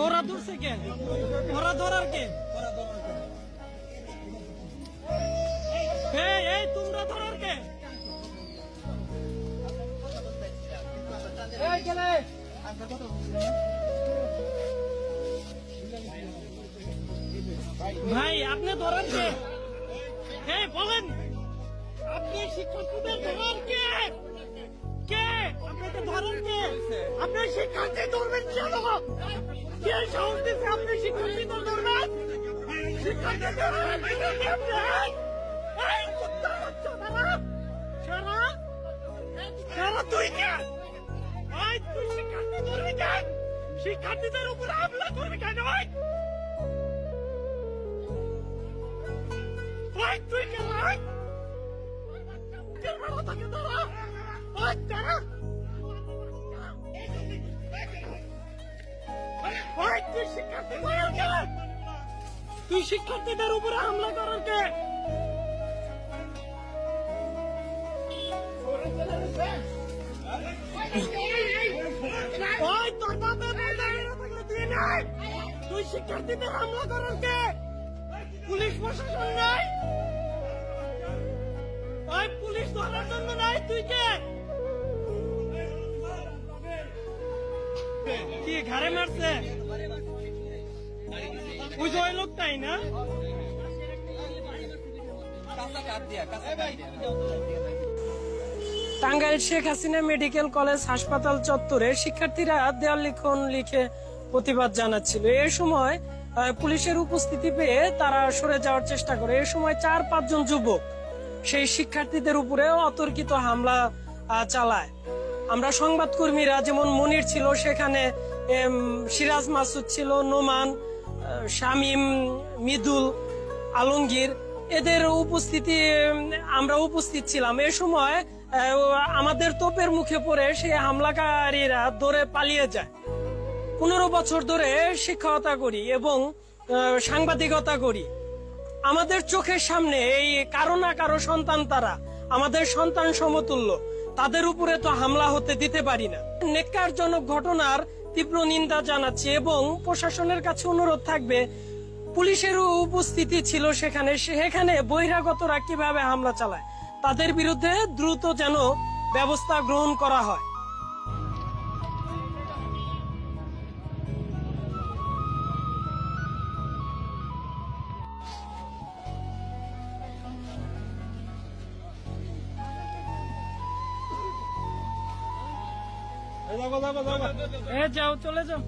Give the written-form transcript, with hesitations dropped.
ওরা ধরছে কে? ওরা ধরার কে? এই তোমরা ধরার কে? ভাই আপনি ধরার কে? বলেন, আপনি শিক্ষার্থীদের ধরার কে? কে আপনাকে ধরার কে? আপনি শিক্ষার্থী ধরবেন কেন? কে সাহস দিচ্ছে আপনি শিক্ষার্থীদের ধরবেন? শিক্ষার্থীদের ধরবেন এই কুত্তা বাচ্চা সারা তুই কে? তুই শিক্ষার্থী ধরবি কেন? শিক্ষার্থীদের উপর হামলা করবি কেন? তুই কে? তুই শিক্ষার্থীদের উপরে হামলা করার কে? তুই শিক্ষার্থীদের হামলা করার কে? পুলিশ প্রশাসন নাই? পুলিশ ধরার জন্য নাই? তুই কে? কি ঘাড়ে মারছে? ওই যে ওই লোকটাই না? টাঙ্গাইল শেখ হাসিনা মেডিকেল কলেজ হাসপাতাল চত্বরে শিক্ষার্থীরা দেয়াল লিখন লিখে প্রতিবাদ জানাচ্ছিল। এই সময় পুলিশের উপস্থিতি পেয়ে তারা সরে যাওয়ার চেষ্টা করে। এই সময় 4-5 জন যুবক সেই শিক্ষার্থীদের উপরে অতর্কিত হামলা চালায়। আমরা সংবাদকর্মীরা, যেমন মনির ছিল সেখানে, সিরাজ মাসুদ ছিল, নোমান, শামীম, মৃদুল, আলমগীর, এদের উপস্থিতি আমরা উপস্থিত ছিলাম। এ সময় আমাদের তোপের মুখে পড়ে সেই হামলাকারীরা দৌড়ে পালিয়ে যায়। 15 বছর ধরে শিক্ষকতা করি এবং সাংবাদিকতা করি। আমাদের চোখের সামনে এই কারো না কারো সন্তান, তারা আমাদের সন্তান সমতুল্য, তাদের উপরে তো হামলা হতে দিতে পারি না। নেককারজনক ঘটনার তীব্র নিন্দা জানাচ্ছি এবং প্রশাসনের কাছে অনুরোধ থাকবে, পুলিশেরও উপস্থিতি ছিল সেখানে বহিরাগতরা কিভাবে হামলা চালায় তাদের বিরুদ্ধে দ্রুত যেন ব্যবস্থা গ্রহণ করা হয়। যাও, চলে যাও।